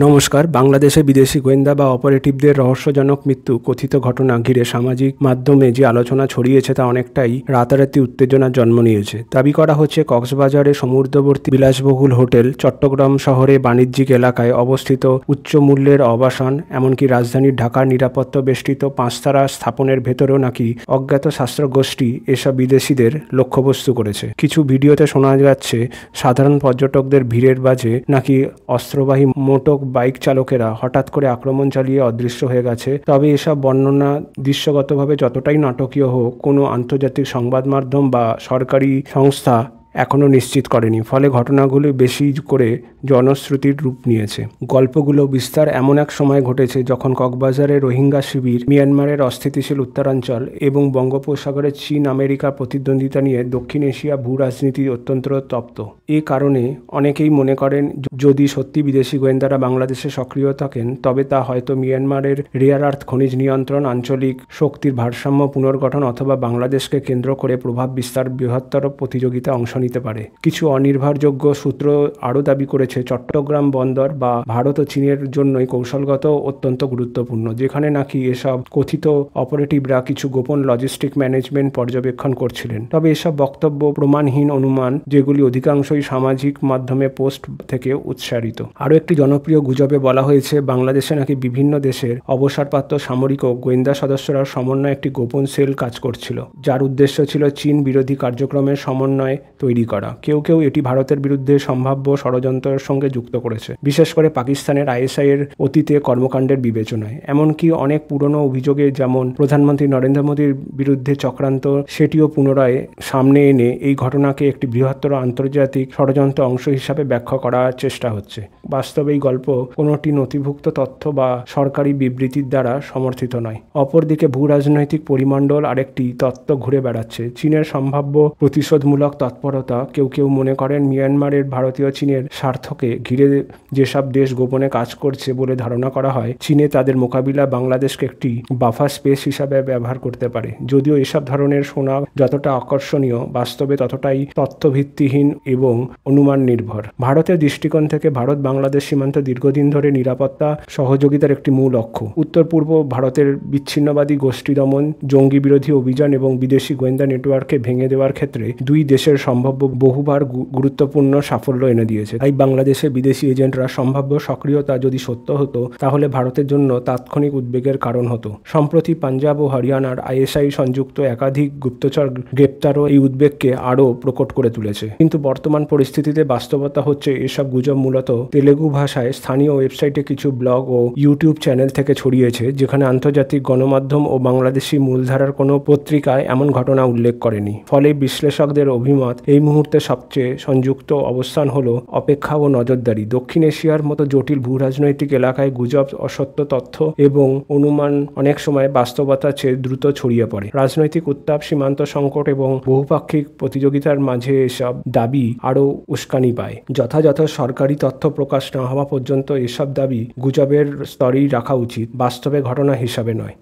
নমস্কার। বাংলাদেশে বিদেশি গোয়েন্দা বা অপারেটিভদের রহস্যজনক মৃত্যু কথিত ঘটনা ঘিরে সামাজিক মাধ্যমে যে আলোচনা ছড়িয়েছে তা অনেকটাই রাতারাতি উত্তেজনার জন্ম নিয়েছে। দাবি করা হচ্ছে কক্সবাজারে সমুদ্রবর্তী বিলাসবহুল হোটেল, চট্টগ্রাম শহরে বাণিজ্যিক এলাকায় অবস্থিত উচ্চ মূল্যের আবাসন, এমনকি রাজধানীর ঢাকার নিরাপত্তা বেষ্টিত পাঁচতারা স্থাপনের ভেতরেও নাকি অজ্ঞাত শাস্ত্র গোষ্ঠী এসব বিদেশিদের লক্ষ্যবস্তু করেছে। কিছু ভিডিওতে শোনা যাচ্ছে সাধারণ পর্যটকদের ভিড়ের মাঝে নাকি অস্ত্রবাহী মোটর বাইক চালকেরা হঠাৎ করে আক্রমণ চালিয়ে অদৃশ্য হয়ে গেছে। তবে এসব বর্ণনা দৃশ্যগতভাবে যতটাই নাটকীয় হোক, কোনো আন্তর্জাতিক সংবাদ মাধ্যম বা সরকারি সংস্থা এখনও নিশ্চিত করেনি। ফলে ঘটনাগুলো বেশি করে জনশ্রুতির রূপ নিয়েছে। গল্পগুলো বিস্তার এমন এক সময় ঘটেছে যখন কক্সবাজারের রোহিঙ্গা শিবির, মিয়ানমারের অস্থিতিশীল উত্তরাঞ্চল এবং বঙ্গোপসাগরের চীন আমেরিকার প্রতিদ্বন্দ্বিতা নিয়ে দক্ষিণ এশিয়া ভূ রাজনীতি অত্যন্ত তপ্ত। এ কারণে অনেকেই মনে করেন যদি সত্যি বিদেশি গোয়েন্দারা বাংলাদেশে সক্রিয় থাকেন তবে তা হয়তো মিয়ানমারের রেয়ার আর্থ খনিজ নিয়ন্ত্রণ, আঞ্চলিক শক্তির ভারসাম্য পুনর্গঠন অথবা বাংলাদেশকে কেন্দ্র করে প্রভাব বিস্তার বৃহত্তর প্রতিযোগিতা অংশ নিতে পারে। কিছু অনির্ভরযোগ্য সূত্র আরও দাবি করেছে চট্টগ্রাম বন্দর বা ভারত ও চীনের জন্যই কৌশলগত অত্যন্ত গুরুত্বপূর্ণ, যেখানে নাকি এসব কথিত অপারেটিভরা কিছু গোপন লজিস্টিক ম্যানেজমেন্ট পর্যবেক্ষণ করছিলেন। তবে এসব বক্তব্য প্রমাণহীন অনুমান, যেগুলি অধিকাংশই সামাজিক মাধ্যমে পোস্ট থেকে উৎসারিত। আরও একটি জনপ্রিয় গুজবে বলা হয়েছে বাংলাদেশে নাকি বিভিন্ন দেশের অবসরপ্রাপ্ত সামরিক ও গোয়েন্দা সদস্যরা সমন্বয়ে একটি গোপন সেল কাজ করছিল, যার উদ্দেশ্য ছিল চীন বিরোধী কার্যক্রমের সমন্বয় তৈরি করা। কেউ কেউ এটি ভারতের বিরুদ্ধে সম্ভাব্য ষড়যন্ত্রের সঙ্গে যুক্ত করেছে, বিশেষ করে পাকিস্তানের আইএসআই এর অতীতে কর্মকাণ্ডের বিবেচনায়। এমনকি অনেক পুরনো অভিযোগে, যেমন প্রধানমন্ত্রী নরেন্দ্র মোদীর বিরুদ্ধে চক্রান্ত, সেটিও পুনরায় সামনে এনে এই ঘটনাকে একটি বৃহত্তর আন্তর্জাতিক ষড়যন্ত্র অংশ হিসাবে ব্যাখ্যা করার চেষ্টা হচ্ছে। বাস্তবে এই গল্প কোনোটি নথিভুক্ত তথ্য বা সরকারি বিবৃতির দ্বারা সমর্থিত নয়। অপরদিকে ভূ রাজনৈতিক পরিমণ্ডল আরেকটি তত্ত্ব ঘুরে বেড়াচ্ছে, চীনের সম্ভাব্য প্রতিশোধমূলক তৎপরতা। কেউ কেউ মনে করেন মিয়ানমারের ভারতীয় চীনের স্বার্থকে ঘিরে যেসব দেশ গোপনে কাজ করছে বলে ধারণা করা হয়, চীনে তাদের মোকাবিলা বাংলাদেশকে একটি বাফার স্পেস হিসাবে ব্যবহার করতে পারে। যদিও এসব ধরনের শোনা যতটা আকর্ষণীয়, বাস্তবে ততটাই তথ্যভিত্তিহীন এবং অনুমান নির্ভর। ভারতের দৃষ্টিকোণ থেকে ভারত বাংলাদেশ সীমান্ত দীর্ঘদিন ধরে নিরাপত্তা সহযোগিতার একটি মূল লক্ষ্য। উত্তর পূর্ব ভারতের বিচ্ছিন্নবাদী গোষ্ঠী দমন, জঙ্গি বিরোধী অভিযান এবং বিদেশি গোয়েন্দা নেটওয়ার্ককে ভেঙে দেওয়ার ক্ষেত্রে দুই দেশের সম্ভাব্য বহুবার গুরুত্বপূর্ণ সাফল্য এনে দিয়েছে। তাই বাংলাদেশে বিদেশি এজেন্টরা সম্ভাব্য সক্রিয়তা যদি সত্য হতো, তাহলে ভারতের জন্য তাৎক্ষণিক উদ্বেগের কারণ হতো। সম্প্রতি পাঞ্জাব ও হরিয়ানার আইএসআই সংযুক্ত একাধিক গুপ্তচর গ্রেপ্তারও এই উদ্বেগকে আরও প্রকট করে তুলেছে। কিন্তু বর্তমান পরিস্থিতিতে বাস্তবতা হচ্ছে এসব গুজব মূলত তেলেগু ভাষায় স্থানীয় ওয়েবসাইটে, কিছু ব্লগ ও ইউটিউব চ্যানেল থেকে ছড়িয়েছে, যেখানে আন্তর্জাতিক গণমাধ্যম ও বাংলাদেশি মূলধারার কোনো পত্রিকায় এমন ঘটনা উল্লেখ করেনি। ফলে বিশ্লেষকদের অভিমত, এই মুহূর্তে সবচেয়ে সংযুক্ত অবস্থান হলো অপেক্ষা ও নজরদারি। দক্ষিণ এশিয়ার মতো জটিল ভূ রাজনৈতিক এলাকায় গুজব, অসত্য তথ্য এবং অনুমান অনেক সময় বাস্তবতার চেয়ে দ্রুত ছড়িয়ে পড়ে। রাজনৈতিক উত্তাপ, সীমান্ত সংকট এবং বহুপাক্ষিক প্রতিযোগিতার মাঝে এসব দাবি আরও উস্কানি পায়। যথাযথ সরকারি তথ্য প্রকাশ না হওয়া পর্যন্ত এসব দাবি গুজবের স্তরেই রাখা উচিত, বাস্তবে ঘটনা হিসাবে নয়।